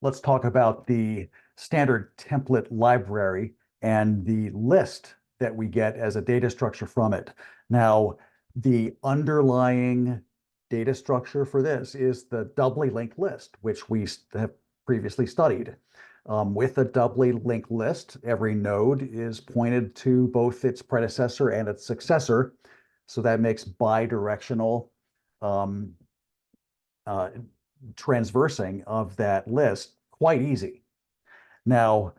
let's talk about the standard template library and the list that we get as a data structure from it. Now, the underlying data structure for this is the doubly linked list, which we have previously studied. With a doubly linked list, every node is pointed to both its predecessor and its successor. So that makes bidirectional um, uh, transversing of that list quite easy. Now,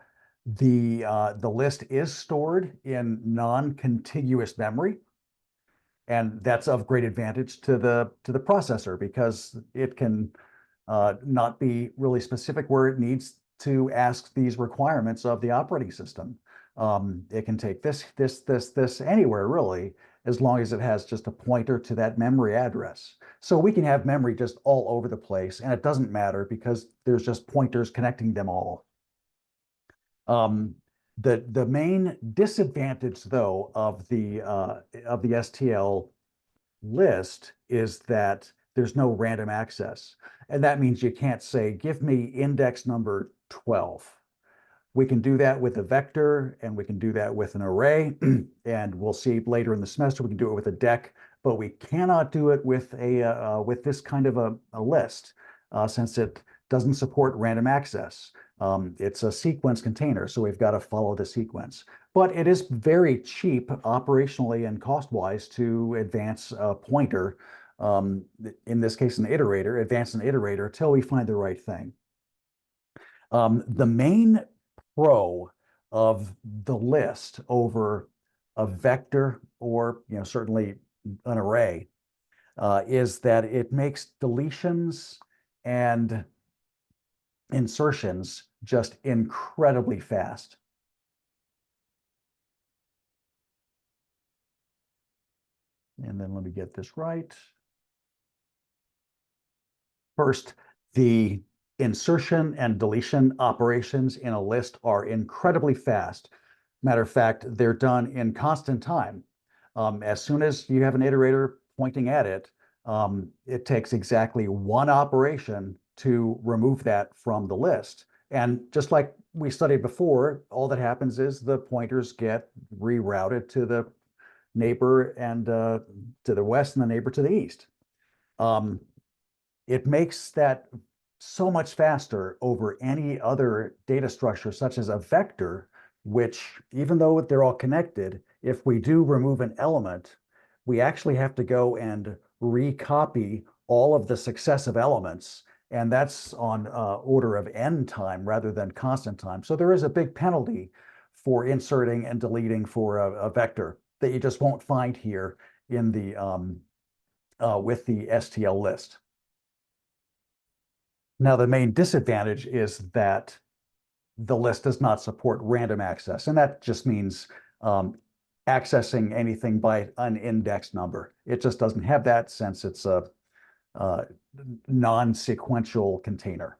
the list is stored in non-contiguous memory, and that's of great advantage to the processor because it can not be really specific where it needs to ask these requirements of the operating system. It can take this anywhere really, as long as it has just a pointer to that memory address. So we can have memory just all over the place, and it doesn't matter because there's just pointers connecting them all. Um, the main disadvantage, though, of the STL list is that there's no random access. And that means you can't say, give me index number 12. We can do that with a vector and we can do that with an array. And we'll see later in the semester, we can do it with a DEC, but we cannot do it with with this kind of a list since it doesn't support random access. It's a sequence container, so we've got to follow the sequence. But it is very cheap operationally and cost-wise to advance a pointer, in this case, an iterator, advance an iterator until we find the right thing. The main pro of the list over a vector or certainly an array is that it makes deletions and insertions just incredibly fast. And then let me get this right. First, the insertion and deletion operations in a list are incredibly fast. Matter of fact, they're done in constant time. As soon as you have an iterator pointing at it, it takes exactly one operation to remove that from the list. And just like we studied before, all that happens is the pointers get rerouted to the neighbor and to the west and the neighbor to the east. It makes that so much faster over any other data structure, such as a vector, which, even though they're all connected, if we do remove an element, we actually have to go and recopy all of the successive elements. And that's on order of n time rather than constant time. So there is a big penalty for inserting and deleting for a vector that you just won't find here in the with the STL list. Now, the main disadvantage is that the list does not support random access, and that just means accessing anything by an index number. It just doesn't have that since it's a non-sequential container.